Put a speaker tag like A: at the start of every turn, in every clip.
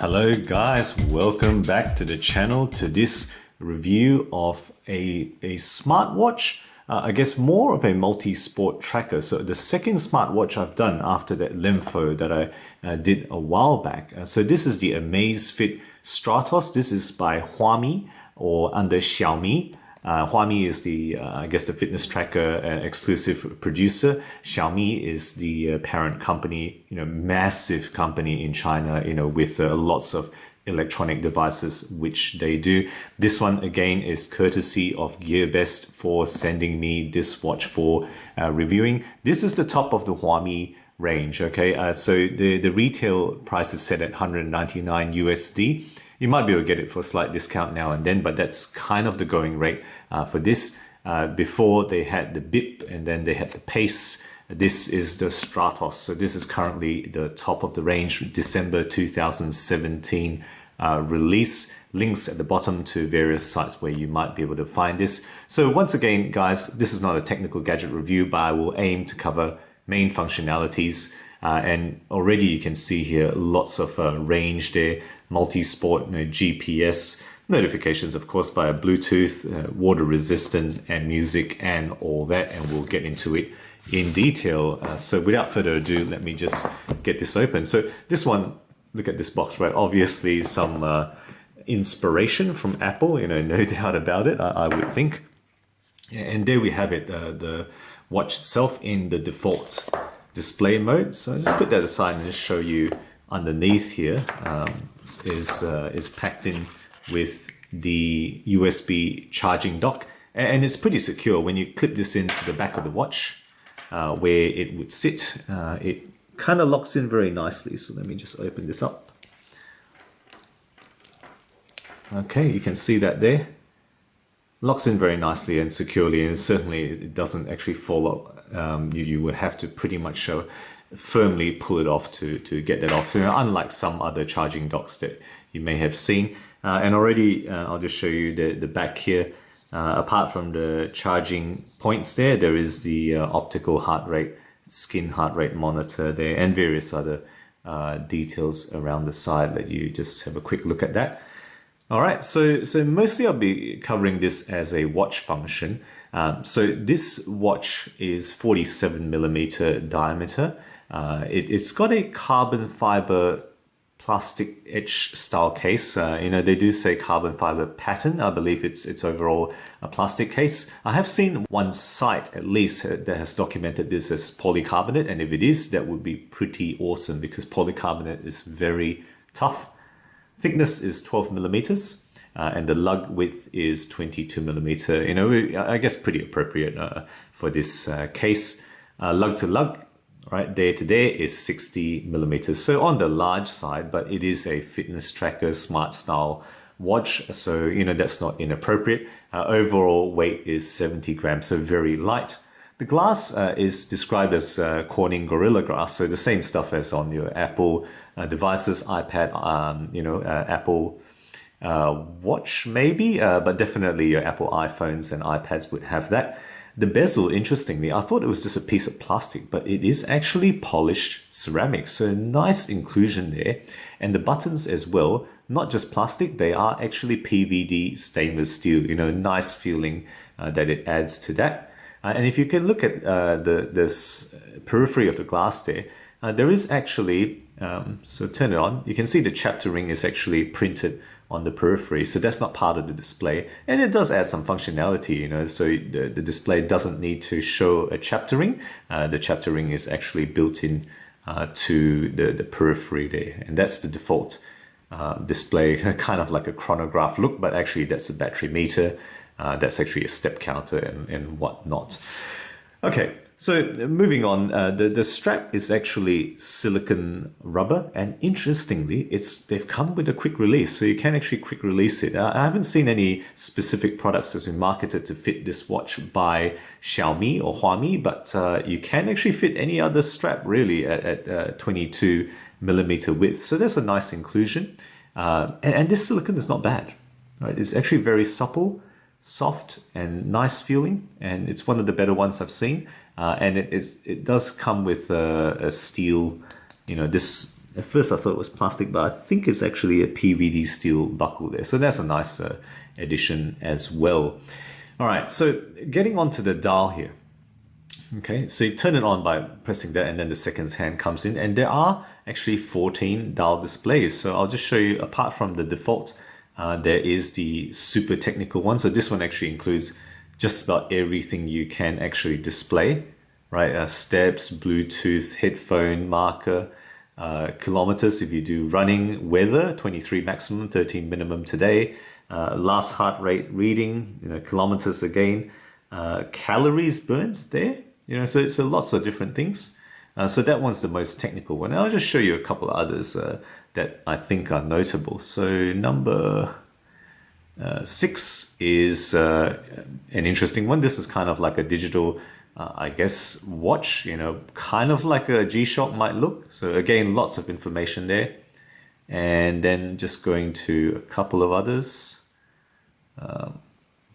A: Hello guys, welcome back to the channel to this review of a smartwatch. I guess more of a multi-sport tracker. So the second smartwatch I've done after that Lympho that I did a while back. So this is the Amazfit Stratos. This is by Huami or under Xiaomi. Huami is the, I guess, the fitness tracker exclusive producer. Xiaomi is the parent company, massive company in China, with lots of electronic devices which they do. This one again is courtesy of GearBest for sending me this watch for reviewing. This is the top of the Huami range. Okay, so the retail price is set at 199 USD. You might be able to get it for a slight discount now and then, but that's kind of the going rate for this. Before they had the BIP and then they had the Pace. This is the Stratos. So this is currently the top of the range, December 2017 release. Links at the bottom to various sites where you might be able to find this. So once again, guys, this is not a technical gadget review, but I will aim to cover main functionalities. And already you can see here lots of range there, multi-sport, GPS, notifications of course via Bluetooth, water resistance and music and all that, and we'll get into it in detail. So without further ado, let me just get this open. So this one, look at this box, right? Obviously some inspiration from Apple, no doubt about it, I would think. And there we have it, the watch itself in the default display mode. So I'll just put that aside and just show you underneath here is packed in with the USB charging dock, and it's pretty secure. When you clip this into the back of the watch where it would sit, it kind of locks in very nicely. So let me just open this up. Okay, you can see that there. Locks in very nicely and securely, and certainly it doesn't actually fall off. You would have to pretty much firmly pull it off to get that off. So, unlike some other charging docks that you may have seen. And already, I'll just show you the back here. Apart from the charging points there is the optical heart rate, skin heart rate monitor there, and various other details around the side. Let you just have a quick look at that. All right, so mostly I'll be covering this as a watch function. So this watch is 47mm diameter. It's got a carbon fiber plastic etch style case. They do say carbon fiber pattern. I believe it's overall a plastic case. I have seen one site at least that has documented this as polycarbonate, and if it is, that would be pretty awesome because polycarbonate is very tough. Thickness is 12mm, and the lug width is 22mm. I guess pretty appropriate for this case. Lug to lug, right, there to there is 60mm. So on the large side, but it is a fitness tracker, smart style watch. So, that's not inappropriate. Overall weight is 70 grams, so very light. The glass is described as Corning Gorilla Glass, so the same stuff as on your Apple devices, iPad, Apple Watch maybe, but definitely your Apple iPhones and iPads would have that. The bezel, interestingly, I thought it was just a piece of plastic, but it is actually polished ceramic, so nice inclusion there. And the buttons as well, not just plastic, they are actually PVD stainless steel, nice feeling that it adds to that. And if you can look at this periphery of the glass there, there is actually, so turn it on, you can see the chapter ring is actually printed on the periphery, so that's not part of the display, and it does add some functionality, so the display doesn't need to show a chapter ring. The chapter ring is actually built in to the periphery there, and that's the default display, kind of like a chronograph look, but actually that's a battery meter. That's actually a step counter and whatnot. Okay, so moving on, the strap is actually silicone rubber, and interestingly, they've come with a quick release, so you can actually quick release it. I haven't seen any specific products that's been marketed to fit this watch by Xiaomi or Huami, but you can actually fit any other strap really at 22mm width, so that's a nice inclusion. And this silicone is not bad, right? It's actually very supple, soft and nice feeling, and it's one of the better ones I've seen. And it does come with a steel, this At first I thought it was plastic, but I think it's actually a PVD steel buckle there. So that's a nice addition as well. All right, so getting onto the dial here. Okay, so you turn it on by pressing that, and then the seconds hand comes in, and there are actually 14 dial displays. So I'll just show you, apart from the default, there is the super technical one. So this one actually includes just about everything you can actually display, right? Steps, Bluetooth, headphone, marker, kilometers if you do running, weather, 23 maximum, 13 minimum today, last heart rate reading, kilometers again, calories burns there, so lots of different things. So that one's the most technical one. And I'll just show you a couple of others that I think are notable. So number 6 is an interesting one. This is kind of like a digital, I guess, watch, kind of like a G-Shock might look. So again, lots of information there. And then just going to a couple of others.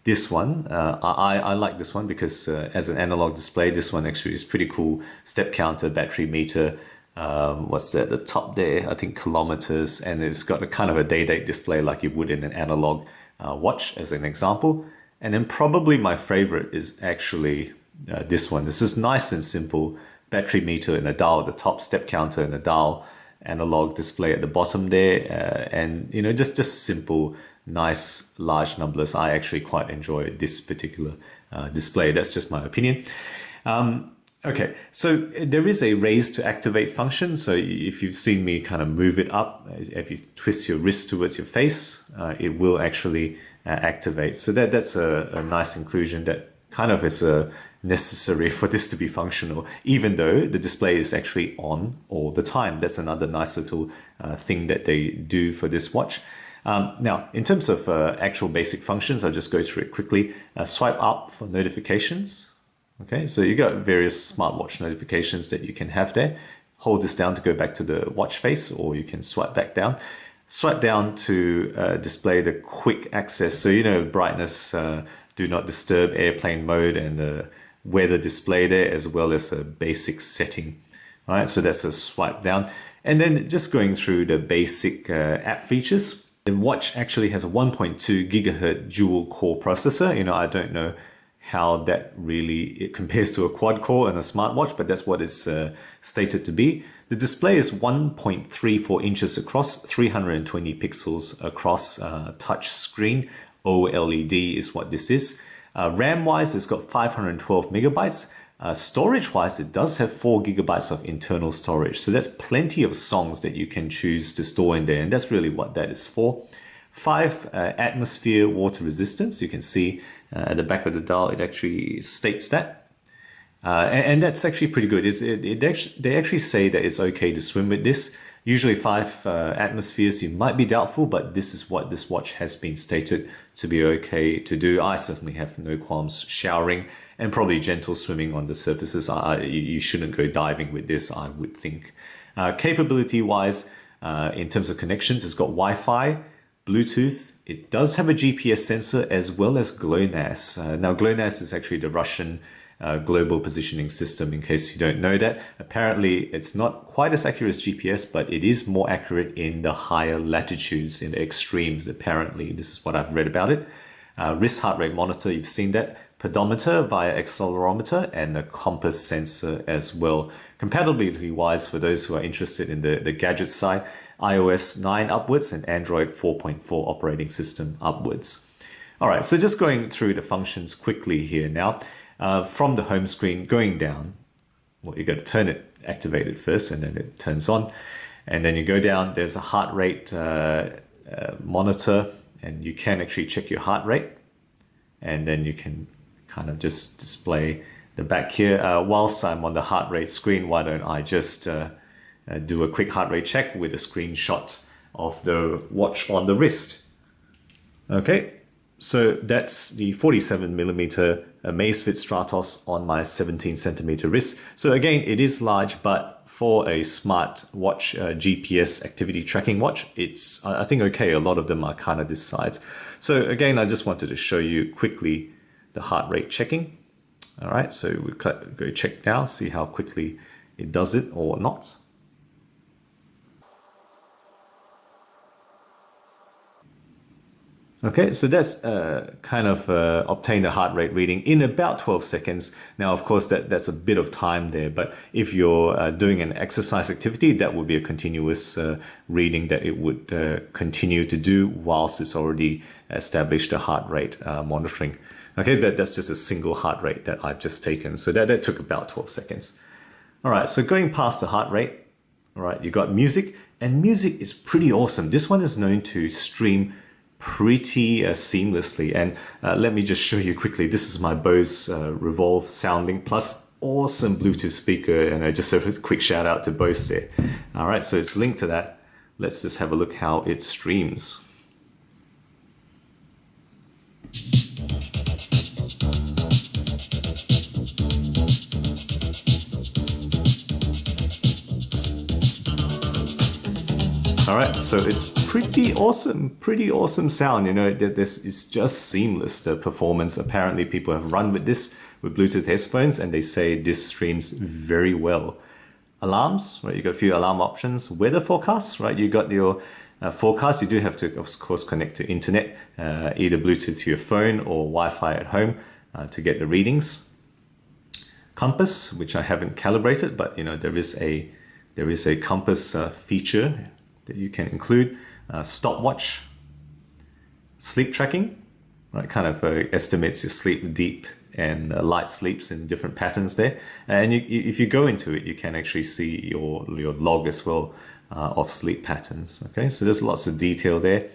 A: This one, I like this one because as an analog display, this one actually is pretty cool. Step counter, battery meter, what's that, the top there, I think kilometers, and it's got a kind of a day-date display like you would in an analog watch as an example. And then probably my favorite is actually this one. This is nice and simple, battery meter and a dial at the top, step counter and a dial, analog display at the bottom there, and just simple, nice, large numbers. I actually quite enjoy this particular display. That's just my opinion. Okay, so there is a raise to activate function. So if you've seen me kind of move it up, if you twist your wrist towards your face, it will actually activate. So that's a nice inclusion that kind of is necessary for this to be functional, even though the display is actually on all the time. That's another nice little thing that they do for this watch. Now, in terms of actual basic functions, I'll just go through it quickly. Swipe up for notifications. Okay, so you got various smartwatch notifications that you can have there. Hold this down to go back to the watch face, or you can swipe back down. Swipe down to display the quick access. So, brightness, do not disturb, airplane mode, and the weather display there, as well as a basic setting. All right, so that's a swipe down. And then just going through the basic app features. The watch actually has a 1.2 gigahertz dual core processor. I don't know how that it compares to a quad core in a smartwatch, but that's what it's stated to be. The display is 1.34 inches across, 320 pixels across, touch screen. OLED is what this is. RAM-wise, it's got 512 megabytes. Storage-wise, it does have 4 gigabytes of internal storage. So that's plenty of songs that you can choose to store in there. And that's really what that is for. 5 atmosphere water resistance. You can see at the back of the dial, it actually states that. And that's actually pretty good. They actually say that it's okay to swim with this. Usually 5 atmospheres, you might be doubtful, but this is what this watch has been stated to be okay to do. I certainly have no qualms showering and probably gentle swimming on the surfaces. You shouldn't go diving with this, I would think. Capability-wise, in terms of connections, it's got Wi-Fi, Bluetooth. It does have a GPS sensor as well as GLONASS. Now, GLONASS is actually the Russian global positioning system, in case you don't know that. Apparently, it's not quite as accurate as GPS, but it is more accurate in the higher latitudes, in the extremes, apparently. This is what I've read about it. Wrist heart rate monitor, you've seen that. Pedometer via accelerometer, and a compass sensor as well. Compatibility-wise, for those who are interested in the gadget side, iOS 9 upwards and Android 4.4 operating system upwards. All right, so just going through the functions quickly here now. From the home screen, going down, well, you got to turn it, activate it first, and then it turns on. And then you go down, there's a heart rate monitor, and you can actually check your heart rate. And then you can kind of just display the back here. Whilst I'm on the heart rate screen, why don't I just do a quick heart rate check with a screenshot of the watch on the wrist. Okay, so that's the 47mm Amazfit Stratos on my 17cm wrist. So again, it is large, but for a smart watch, GPS activity tracking watch, it's, I think, okay. A lot of them are kind of this size. So again, I just wanted to show you quickly the heart rate checking. All right, so we go check now, see how quickly it does it or not. Okay, so that's kind of obtained a heart rate reading in about 12 seconds. Now, of course, that's a bit of time there, but if you're doing an exercise activity, that would be a continuous reading that it would continue to do whilst it's already established a heart rate monitoring. Okay, that's just a single heart rate that I've just taken. So that took about 12 seconds. All right, so going past the heart rate, all right, you got music, and music is pretty awesome. This one is known to stream pretty seamlessly, and let me just show you quickly. This is my Bose Revolve Soundlink Plus, awesome Bluetooth speaker, and just a quick shout out to Bose there. All right, so it's linked to that. Let's just have a look how it streams. All right, so it's pretty awesome sound. You know, this is just seamless, the performance. Apparently people have run with this with Bluetooth headphones and they say this streams very well. Alarms, right? You got a few alarm options. Weather forecasts, right? You got your forecast. You do have to, of course, connect to internet, either Bluetooth to your phone or Wi-Fi at home to get the readings. Compass, which I haven't calibrated, but you know, there is a compass feature that you can include. Stopwatch, sleep tracking, right? Kind of estimates your sleep deep and light sleeps in different patterns there. And if you go into it, you can actually see your log as well of sleep patterns. Okay, so there's lots of detail there.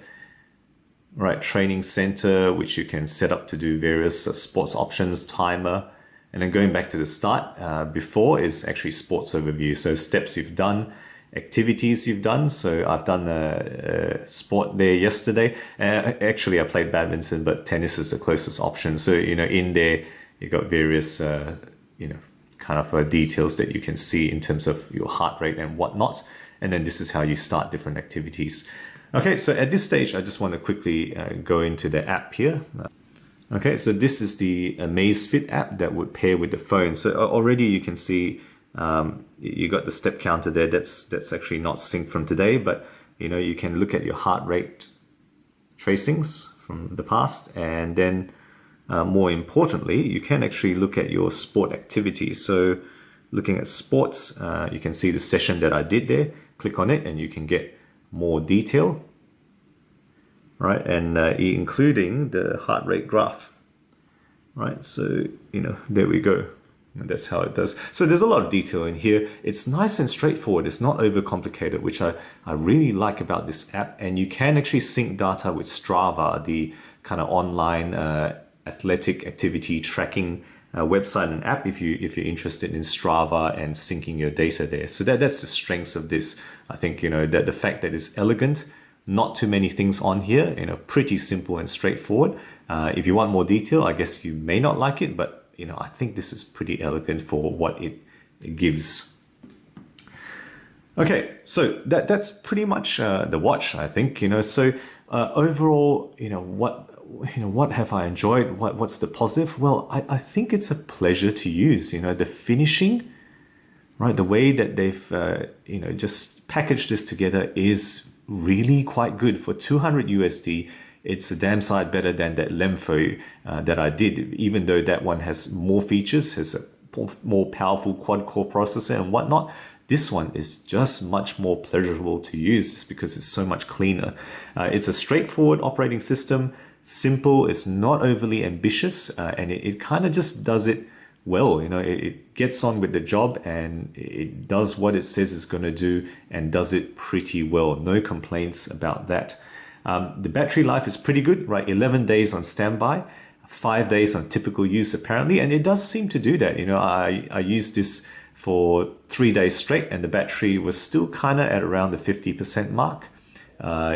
A: Right, training center, which you can set up to do various sports options, timer. And then going back to the start, before is actually sports overview. So steps you've done, activities you've done. So I've done a sport there yesterday. Actually, I played badminton, but tennis is the closest option. So, you know, in there, you've got various, you know, kind of details that you can see in terms of your heart rate and whatnot. And then this is how you start different activities. Okay, so at this stage, I just want to quickly go into the app here. Okay, so this is the Amazfit app that would pair with the phone. So already you can see you got the step counter there. That's actually not synced from today, but you know, you can look at your heart rate tracings from the past, and then more importantly, you can actually look at your sport activities. So looking at sports, you can see the session that I did there. Click on it and you can get more detail, right? And including the heart rate graph, right? So, you know, there we go. And that's how it does. So there's a lot of detail in here. It's nice and straightforward. It's not overcomplicated, which I really like about this app. And you can actually sync data with Strava, the kind of online athletic activity tracking website and app, if you're interested in Strava and syncing your data there. So that's the strengths of this. I think, you know, that the fact that it's elegant, not too many things on here, you know, pretty simple and straightforward. If you want more detail, I guess you may not like it, but you know, I think this is pretty elegant for what it gives. Okay, so that's pretty much the watch, I think. You know, so overall, you know, what have I enjoyed? What's the positive? Well, I think it's a pleasure to use. You know, the finishing, right? The way that they've you know, just packaged this together is really quite good for 200 USD. It's a damn sight better than that Lemfo that I did, even though that one has more features, has a more powerful quad-core processor and whatnot. This one is just much more pleasurable to use just because it's so much cleaner. It's a straightforward operating system, simple, it's not overly ambitious, and it kind of just does it well. You know, it gets on with the job and it does what it says it's going to do and does it pretty well. No complaints about that. The battery life is pretty good, right? 11 days on standby, 5 days on typical use apparently, and it does seem to do that. You know, I used this for 3 days straight and the battery was still kind of at around the 50% mark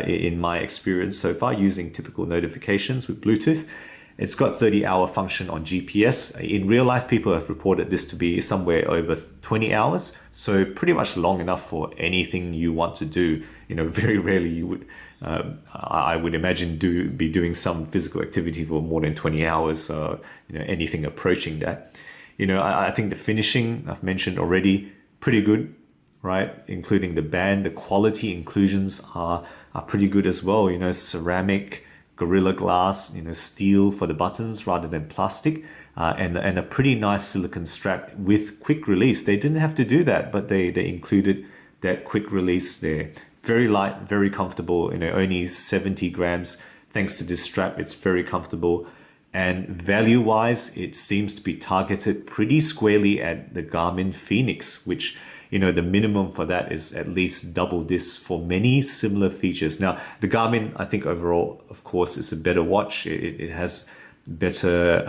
A: in my experience so far using typical notifications with Bluetooth. It's got 30-hour function on GPS. In real life, people have reported this to be somewhere over 20 hours. So pretty much long enough for anything you want to do. You know, very rarely you would, I would imagine, be doing some physical activity for more than 20 hours. You know, anything approaching that. You know, I think the finishing, I've mentioned already, pretty good, right? Including the band, the quality inclusions are pretty good as well. You know, ceramic, Gorilla Glass, steel for the buttons rather than plastic, and a pretty nice silicone strap with quick release. They didn't have to do that, but they included that quick release there. Very light, very comfortable, only 70 grams. Thanks to this strap, it's very comfortable. And value-wise, it seems to be targeted pretty squarely at the Garmin Fenix, which, the minimum for that is at least double this for many similar features. Now, the Garmin, I think overall, of course, is a better watch. It has better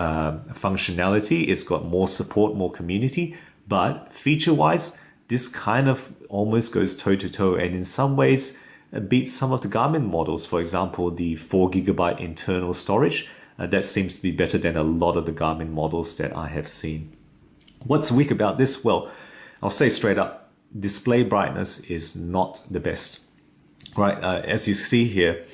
A: functionality. It's got more support, more community. But feature-wise, this kind of almost goes toe-to-toe, and in some ways beats some of the Garmin models. For example, the 4GB internal storage. That seems to be better than a lot of the Garmin models that I have seen. What's weak about this? Well, I'll say straight up, display brightness is not the best. Right, as you see here,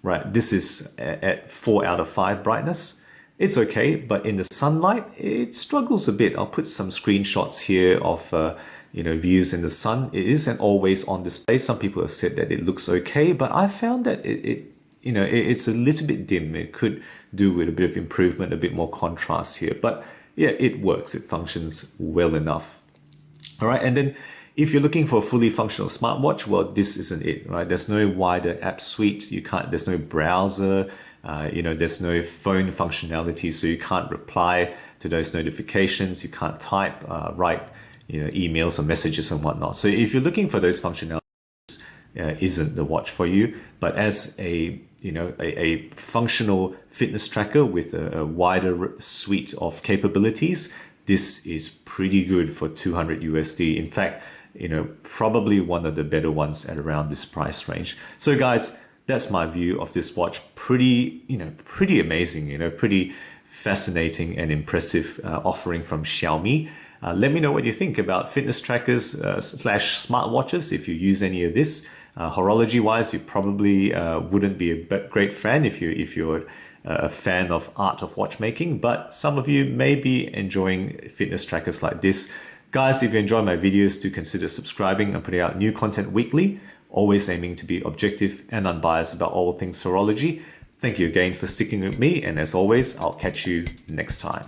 A: right, this is at 4 out of 5 brightness. It's okay, but in the sunlight, it struggles a bit. I'll put some screenshots here of views in the sun. It isn't always on display. Some people have said that it looks okay, but I found that it's a little bit dim. It could do with a bit of improvement, a bit more contrast here. But yeah, it works. It functions well enough. All right, and then if you're looking for a fully functional smartwatch, well, this isn't it, right? There's no wider app suite. There's no browser. There's no phone functionality, so you can't reply to those notifications. You can't type, write, emails or messages and whatnot. So if you're looking for those functionalities, isn't the watch for you. But as a functional fitness tracker with a wider suite of capabilities, this is pretty good for 200 USD. In fact, probably one of the better ones at around this price range. So guys, that's my view of this watch. Pretty amazing, pretty fascinating and impressive offering from Xiaomi. Let me know what you think about fitness trackers / smartwatches. If you use any of this, horology wise, you probably wouldn't be a great fan if you're a fan of art of watchmaking, but some of you may be enjoying fitness trackers like this. Guys, if you enjoy my videos, do consider subscribing. I'm putting out new content weekly, always aiming to be objective and unbiased about all things horology. Thank you again for sticking with me, and as always, I'll catch you next time.